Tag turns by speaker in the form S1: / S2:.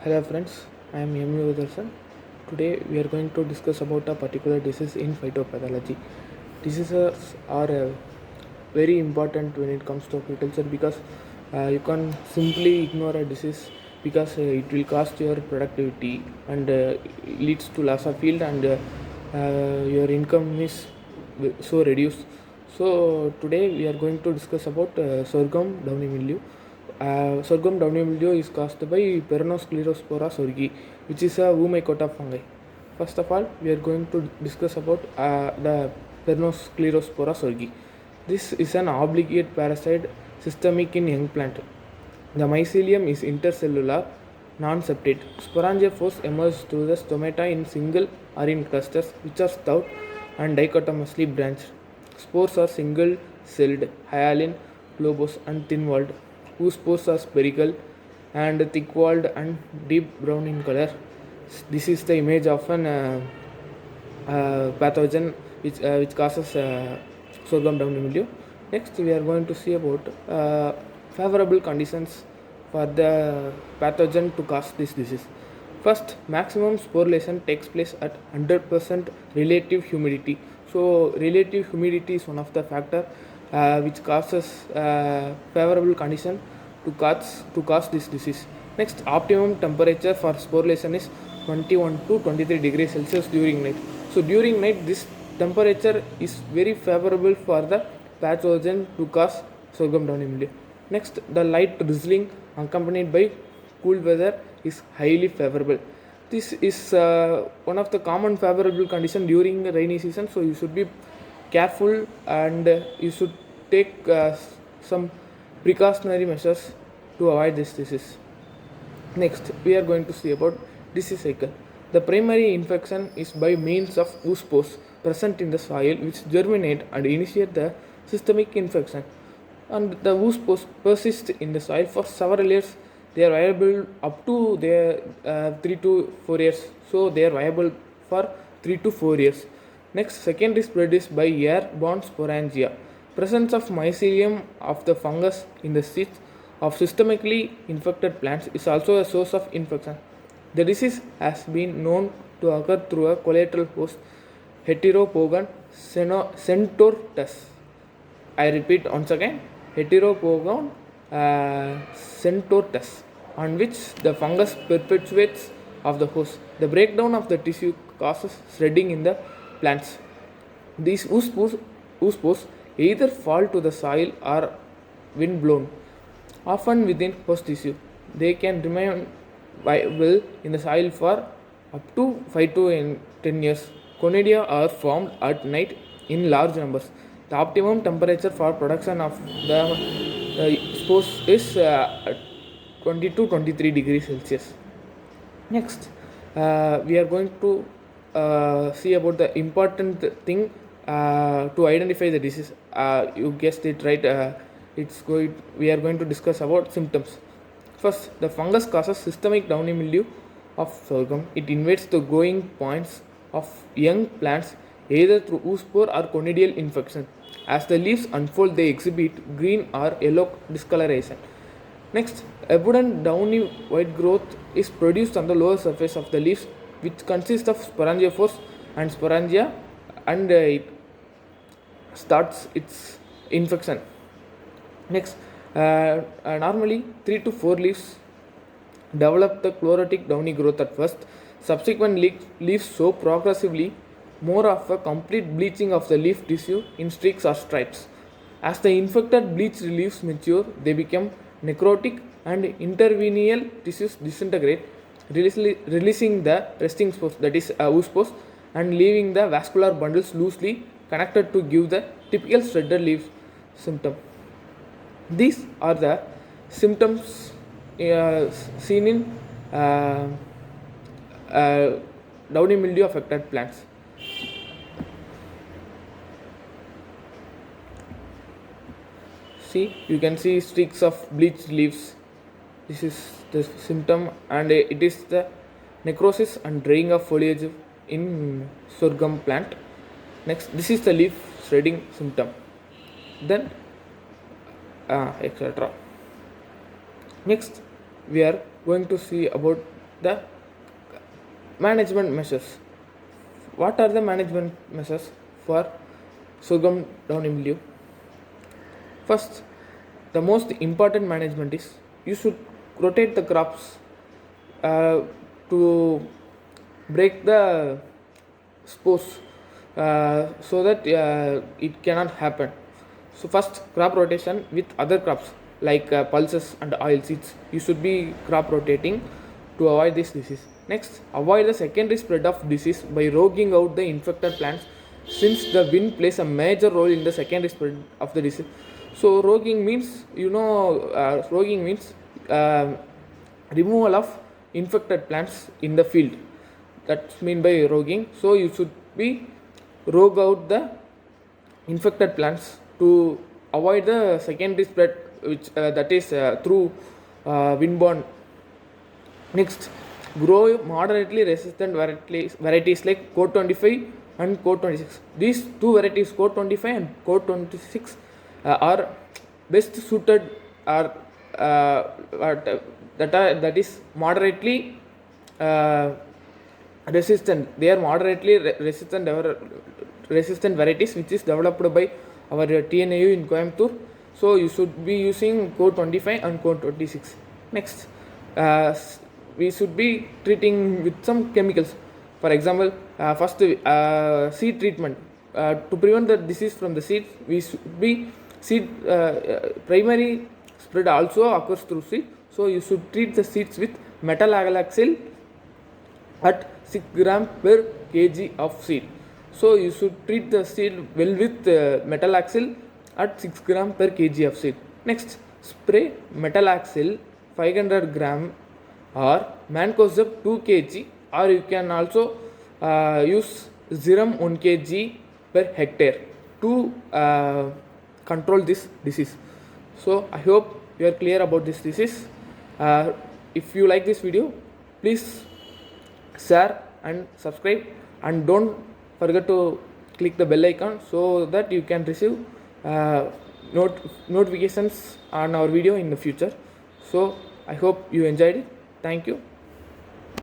S1: Hello friends, I am M. Udarsan. Today we are going to discuss about a particular disease in phytopathology. Diseases are very important when it comes to agriculture because you can simply ignore a disease because it will cost your productivity and leads to loss of yield and your income is so reduced. So today we are going to discuss about sorghum downy mildew. Sorghum downy mildew is caused by Peronosclerospora sorghi, which is a Womycota fungi. First of all, we are going to discuss about the Peronosclerospora sorghi. This is an obligate parasite systemic in young plant. The mycelium is intercellular, non-septate. Sporangiophores emerge through the stomata in single or in clusters, which are stout and dichotomously branched. Spores are single-celled, hyaline, globose, and thin-walled, whose spores are spherical and thick-walled and deep brown in color. This is the image of an pathogen which causes sorghum downy mildew. Next, we are going to see about favorable conditions for the pathogen to cause this disease. First, maximum sporulation takes place at 100% relative humidity. So, relative humidity is one of the factor which causes favorable condition to cause this disease. Next, optimum temperature for sporulation is 21 to 23 degrees Celsius during night. So during night, this temperature is very favorable for the pathogen to cause sorghum downy mildew. Next, the light drizzling accompanied by cool weather is highly favorable. This is one of the common favorable condition during the rainy season. So you should be careful and you should take some precautionary measures to avoid this disease. Next, we are going to see about disease cycle. The primary infection is by means of oospores present in the soil which germinate and initiate the systemic infection. And the oospores persist in the soil for several years. They are viable up to their 3 to 4 years. So they are viable for 3 to 4 years. Next, secondary spread is by airborne sporangia. Presence of mycelium of the fungus in the seeds of systemically infected plants is also a source of infection. The disease has been known to occur through a collateral host, Heteropogon centortus. I repeat once again, Heteropogon centortus, on which the fungus perpetuates of the host. The breakdown of the tissue causes shredding in the plants. These oospores either fall to the soil or wind blown, often within host tissue. They can remain viable in the soil for up to 5 to 10 years. Conidia are formed at night in large numbers. The optimum temperature for production of the spores is 20 to 23 degrees Celsius. Next, we are going to see about the important thing to identify the disease. You guessed it right. We are going to discuss about symptoms. First, the fungus causes systemic downy mildew of sorghum. It invades the growing points of young plants either through oospore or conidial infection. As the leaves unfold, they exhibit green or yellow discoloration. Next, abundant downy white growth is produced on the lower surface of the leaves, which consists of sporangiophores and sporangia, and it starts its infection. Next, normally 3 to 4 leaves develop the chlorotic downy growth at first. Subsequent leaves show progressively more of a complete bleaching of the leaf tissue in streaks or stripes. As the infected bleached leaves mature, they become necrotic and intervenial tissues disintegrate, releasing the resting spores, that is oospores, and leaving the vascular bundles loosely connected to give the typical shredded leaf symptom. These are the symptoms seen in uh, uh, downy mildew affected plants. See, you can see streaks of bleached leaves. This is the symptom, and it is the necrosis and drying of foliage in sorghum plant. Next, this is the leaf shredding symptom. Then, etc. Next, we are going to see about the management measures. What are the management measures for sorghum downy mildew? First, the most important management is you should rotate the crops uh, to break the spores so that it cannot happen. So first, crop rotation with other crops like pulses and oil seeds. You should be crop rotating to avoid this disease. Next, avoid the secondary spread of disease by roguing out the infected plants, since the wind plays a major role in the secondary spread of the disease. So roguing means, roguing means removal of infected plants in the field. That's mean by roguing. So you should be rogue out the infected plants to avoid the secondary spread, which that is through windborne. Next, grow moderately resistant varieties like Code 25 and Code 26. These two varieties, Code 25 and Code 26, are best suited, are that is moderately resistant. They are moderately resistant varieties which is developed by our TNAU in Coimbatore. So you should be using Code 25 and Code 26. Next, we should be treating with some chemicals. For example, first seed treatment. To prevent the disease from the seeds, we should be seed primary spread also occurs through seed. So you should treat the seeds with metalaxyl at 6 gram per kg of seed. So you should treat the seed well with metalaxyl at 6 gram per kg of seed. Next, spray metalaxyl 500 gram or mancozeb 2 kg, or you can also use Ziram 1 kg per hectare to control this disease. So I hope you are clear about this disease. If you like this video, please share and subscribe, and don't forget to click the bell icon so that you can receive notifications on our video in the future. So I hope you enjoyed it. Thank you.